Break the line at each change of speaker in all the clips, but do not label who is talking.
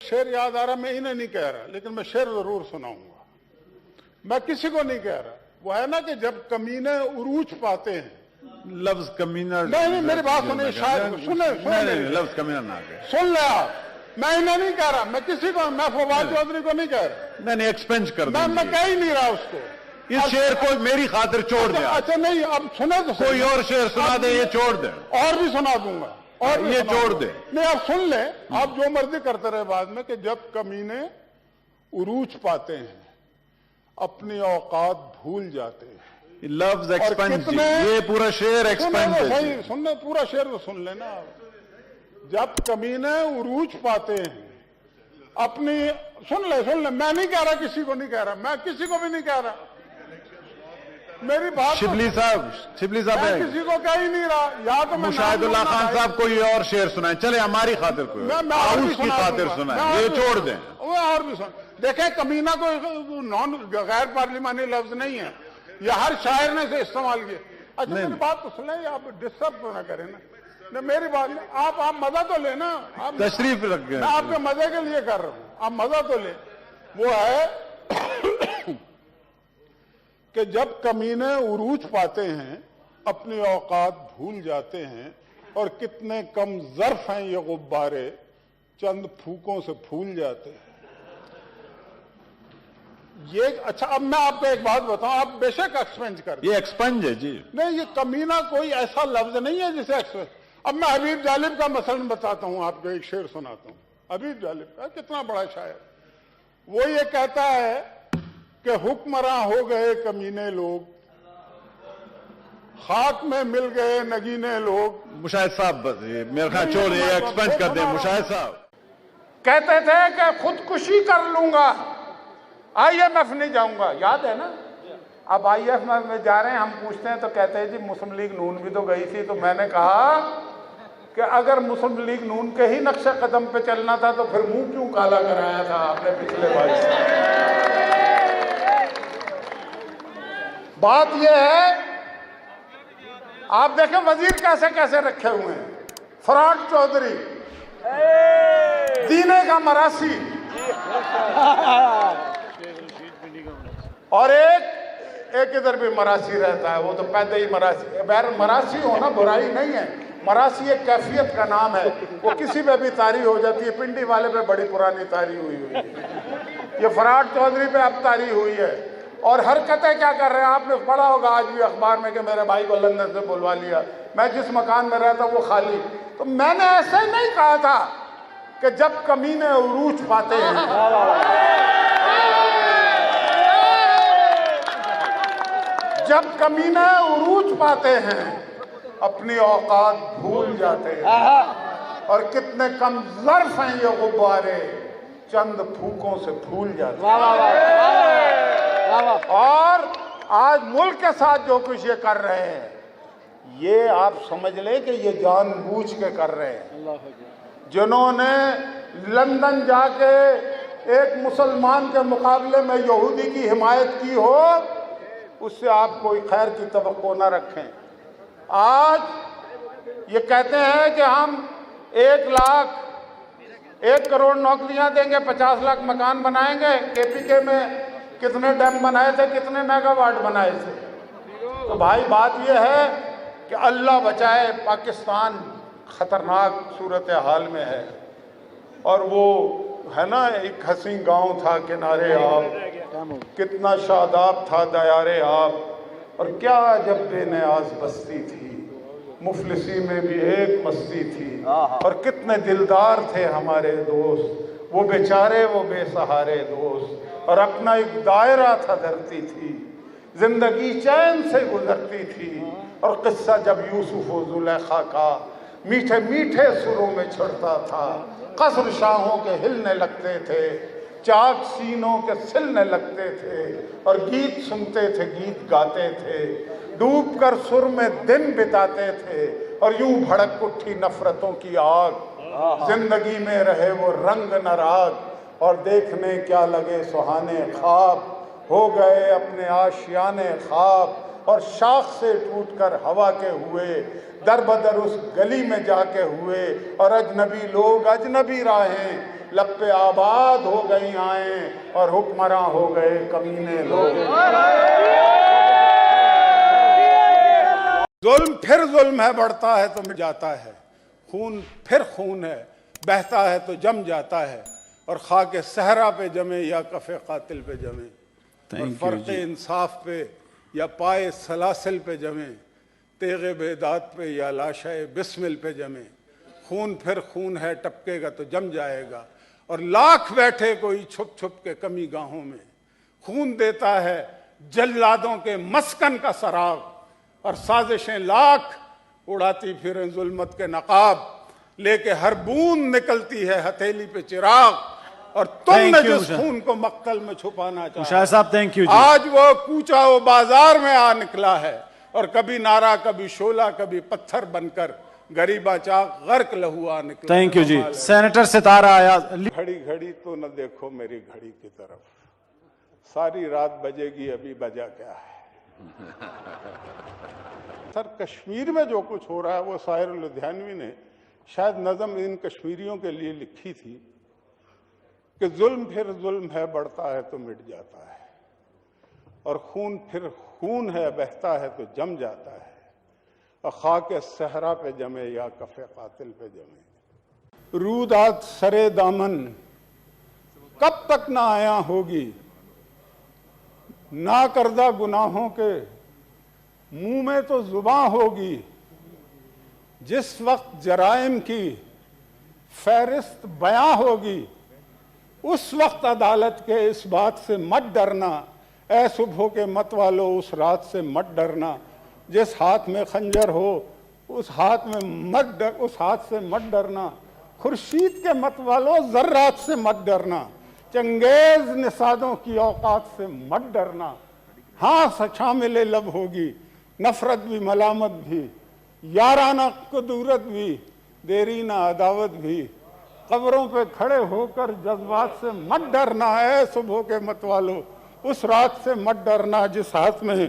शेर याद आ रहा, मैं इन्हें नहीं कह रहा, लेकिन मैं शेर जरूर सुनाऊंगा। मैं किसी को नहीं कह रहा। वो है ना कि जब कमीने उरूज पाते हैं,
लफ्ज कमीना
नहीं मेरी बात सुने, शायद सुने
लफ्ज कमीना ना कहे।
सुन ले आप, मैं इन्हें नहीं कह रहा, मैं किसी को, मैं फवाद चौधरी को नहीं कह रहा,
नहीं एक्सपेंस कर
मैं कह ही नहीं रहा उसको।
इस शेर को मेरी खातिर छोड़ दे।
अच्छा नहीं, अब सुने तो
कोई और शेर सुना दे, ये छोड़ दे।
और भी सुना दूंगा, और भी
ये
सुना
छोड़
दूंगा।
दे।
नहीं आप सुन ले, आप जो मर्जी करते रहे बाद में, कि जब कमीने उरूज पाते हैं अपनी औकात भूल जाते हैं।
लफ्ज एक्सपेंस, ये पूरा शेर एक्सपेंस है।
सुनने पूरा शेर तो सुन लेना आप। जब कमीने उरूज पाते हैं अपनी, सुन ले, मैं नहीं कह रहा, किसी को नहीं कह रहा, मैं किसी को भी नहीं कह रहा, मेरी बात।
शिबली साहब
मैं किसी को कह ही नहीं रहा। या तो
मुशाहिदुल्लाह खान साहब कोई और शेर सुनाए, चले हमारी खातिर कोई उसकी खातिर सुनाए, ये छोड़ दें।
वो और भी सुन देखें, कमीना कोई नॉन गैर पार्लिमानी लफ्ज नहीं है, ये हर शायर ने से इस्तेमाल किया। अच्छा मेरी बात तो सुने, आप डिस्टर्ब तो ना करें ना, मेरी बात आप मजा तो लेना, आप
तशरीफ रख गए,
मैं आपके मजे के लिए कर रहा हूं, आप मजा तो ले। वो है कि जब कमीने उरूज पाते हैं अपनी औकात भूल जाते हैं, और कितने कम ज़र्फ हैं ये गुब्बारे, चंद फूकों से फूल जाते हैं। ये अच्छा, अब मैं आपको एक बात बताऊं, आप बेशक एक्सपेंज कर,
ये एक्सपेंज है जी।
नहीं, ये कमीना कोई ऐसा लफ्ज नहीं है जिसे एक्सपेंज। अब मैं हबीब जालिब का मसलन बताता हूं आपको, एक शेर सुनाता हूं हबीब जालिब का, कितना बड़ा शायर। वो ये कहता है कि हुक्मरां हो गए कमीने लोग, खाक में मिल गए नगीने लोग।
मुशाहिद साहब मेरे ख्याल छोड़, ये एक्सपेंज कर दे। मुशाहिद साहब
कहते थे कि खुदकुशी कर लूंगा, IMF नहीं जाऊंगा, याद है ना। अब IMF में जा रहे हैं, हम पूछते हैं तो कहते हैं जी मुस्लिम लीग नून भी तो गई थी। तो मैंने कहा कि अगर मुस्लिम लीग नून के ही नक्शे कदम पे चलना था तो फिर मुंह क्यों काला कराया था आपने पिछले 22 साल। बात यह है, आप देखें वजीर कैसे कैसे रखे हुए हैं। फराड चौधरी, दीने का मरासी, और एक इधर भी मरासी रहता है, वो तो पैदा ही मरासी। बहर मरासी होना बुराई नहीं है, मरासी एक कैफियत का नाम है, वो किसी पे भी तारी हो जाती है। पिंडी वाले पे बड़ी पुरानी तारी हुई है, ये फराड चौधरी पे अब तारी हुई है। और हरकतें क्या कर रहे हैं, आपने पढ़ा होगा आज भी अखबार में कि मेरे भाई को लंदन से बुलवा लिया, मैं जिस मकान में रहता वो खाली। तो मैंने ऐसे ही नहीं कहा था कि जब कमीने उरूज पाते हैं, जब कमीने उरूज पाते हैं अपनी औकात भूल जाते हैं, और कितने कम ज़र्फ हैं ये गुब्बारे, चंद फूकों से फूल जाते हैं। और आज मुल्क के साथ जो कुछ ये कर रहे हैं, ये आप समझ लें कि ये जानबूझ के कर रहे हैं। जिन्होंने लंदन जाके एक मुसलमान के मुकाबले में यहूदी की हिमायत की हो, उससे आप कोई खैर की तवक्को न रखें। आज ये कहते हैं कि हम 1 करोड़ नौकरियां देंगे, 50 लाख मकान बनाएंगे। KPK में कितने डैम बनाए थे, कितने मेगावाट बनाए थे। तो भाई बात ये है कि अल्लाह बचाए, पाकिस्तान खतरनाक सूरत हाल में है। और वो है ना, एक हसीन गांव था किनारे आब, कितना शादाब था दयारे आब, और क्या जब बेनियाज बस्ती थी, मुफलिसी में भी एक मस्ती थी। और कितने दिलदार थे हमारे दोस्त, वो बेचारे वो बेसहारे दोस्त, और अपना एक दायरा था धरती थी, जिंदगी चैन से गुजरती थी। और किस्सा जब यूसुफ और जुलेखा का मीठे मीठे सुरों में छड़ता था, कसर शाहों के हिलने लगते थे, चाक सीनों के सिलने लगते थे, और गीत सुनते थे, गीत गाते थे, डूब कर सुर में दिन बिताते थे, और यूं भड़क उठी नफरतों की आग। जिंदगी में रहे वो रंग नराग, और देखने क्या लगे सुहाने ख्वाब, हो गए अपने आशियाने ख्वाब, और शाख से टूटकर हवा के हुए, दर बदर उस गली में जाके हुए। और अजनबी लोग अजनबी राहें لب پہ آباد ہو گئی آئیں اور حکمراں ہو گئے کمینے لوگ۔ ظلم پھر ظلم ہے، بڑھتا ہے تو مٹ جاتا ہے، خون پھر خون ہے، بہتا ہے تو جم جاتا ہے، اور خاک صحرا پہ جمے یا کف قاتل پہ جمے، اور فرق انصاف پہ یا پائے سلاسل پہ جمے، تیغ بیداد پہ یا لاشے بسمل پہ جمے، خون پھر خون ہے، ٹپکے گا تو جم جائے گا، اور لاکھ بیٹھے کوئی چھپ چھپ کے کمی گاہوں میں، خون دیتا ہے جلادوں کے مسکن کا سراغ، اور سازشیں لاکھ اڑاتی پھریں ظلمت کے نقاب، لے کے ہر بوند نکلتی ہے ہتھیلی پہ چراغ، اور تم نے جس خون کو مقتل میں چھپانا چاہا،
مشاہد صاحب تھینک یو جی۔
آج وہ کوچا و بازار میں آ نکلا ہے، اور کبھی نعرہ کبھی شعلہ کبھی پتھر بن کر غریبہ چاک غرق لہو آ نکلا۔
Thank you G. سینیٹر ستارہ آیا۔
گھڑی گھڑی تو نہ دیکھو میری گھڑی کی طرف، ساری رات بجے گی ابھی بجا کیا ہے۔ سر کشمیر میں جو کچھ ہو رہا ہے وہ ساحر لدھیانوی نے شاید نظم ان کشمیریوں کے لیے لکھی تھی کہ ظلم پھر ظلم ہے، بڑھتا ہے تو مٹ جاتا ہے، اور خون پھر خون ہے، بہتا ہے تو جم جاتا ہے، اور خاک صحرا پہ جمے یا کف قاتل پہ جمے۔ رودات سرے دامن کب تک نہ آیا ہوگی، نہ کردہ گناہوں کے منہ میں تو زباں ہوگی، جس وقت جرائم کی فہرست بیاں ہوگی، اس وقت عدالت کے اس بات سے مت ڈرنا، اے صبح کے مت والو اس رات سے مت ڈرنا، جس ہاتھ میں خنجر ہو اس ہاتھ سے مت ڈرنا، خورشید کے مت والو ذرات سے مت ڈرنا، چنگیز نژادوں کی اوقات سے مت ڈرنا، ہاں شامل لب ہوگی نفرت بھی ملامت بھی، یارانہ قدورت بھی دیرینہ عداوت بھی، قبروں پہ کھڑے ہو کر جذبات سے مت ڈرنا، اے صبح کے مت والو اس رات سے مت ڈرنا، جس ہاتھ میں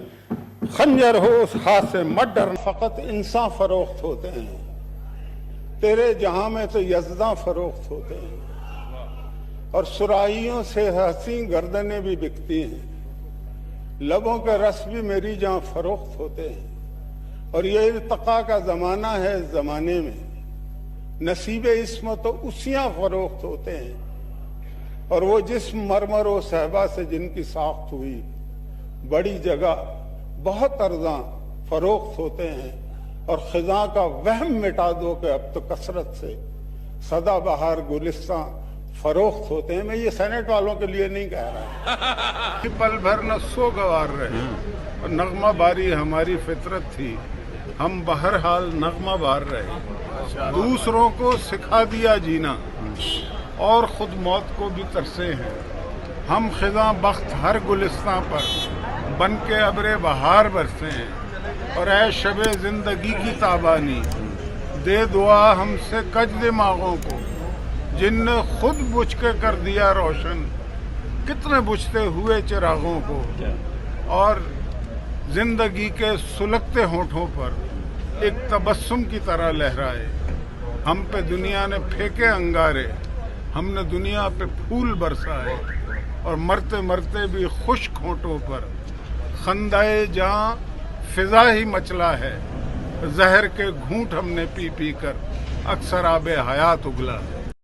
خنجر ہو اس ہاتھ سے مت ڈرنا۔ فقط انسان فروخت ہوتے ہیں، تیرے جہاں میں تو یزداں فروخت ہوتے ہیں، اور سرائیوں سے حسین گردنیں بھی بکتی ہیں، لبوں کے رس بھی میری جہاں فروخت ہوتے ہیں، اور یہ ارتقاء کا زمانہ ہے، اس زمانے میں نصیب عصمت و اسیاں فروخت ہوتے ہیں، اور وہ جسم مرمر و صحبہ سے جن کی ساخت ہوئی، بڑی جگہ بہت ارزاں فروخت ہوتے ہیں، اور خزاں کا وہم مٹا دو کہ اب تو کثرت سے سدا بہار گلستان فروخت ہوتے ہیں۔ میں یہ سینٹ والوں کے لیے نہیں کہہ رہا، پل بھر نہ سو گوار رہے، اور نغمہ باری ہماری فطرت تھی، ہم بہرحال نغمہ بار رہے، دوسروں کو سکھا دیا جینا اور خود موت کو بھی ترسے ہیں، ہم خزاں بخت ہر گلستان پر بن کے ابر بہار برسے ہیں، اور اے شب زندگی کی تابانی دے دعا ہم سے کج دماغوں کو، جن نے خود بجھ کے کر دیا روشن کتنے بجھتے ہوئے چراغوں کو، اور زندگی کے سلگتے ہونٹوں پر ایک تبسم کی طرح لہرائے، ہم پہ دنیا نے پھینکے انگارے، ہم نے دنیا پہ پھول برسائے، اور مرتے مرتے بھی خشک ہونٹوں پر خندائے جاں فضا ہی مچلا ہے، زہر کے گھونٹ ہم نے پی پی کر اکثر آب حیات اگلا ہے۔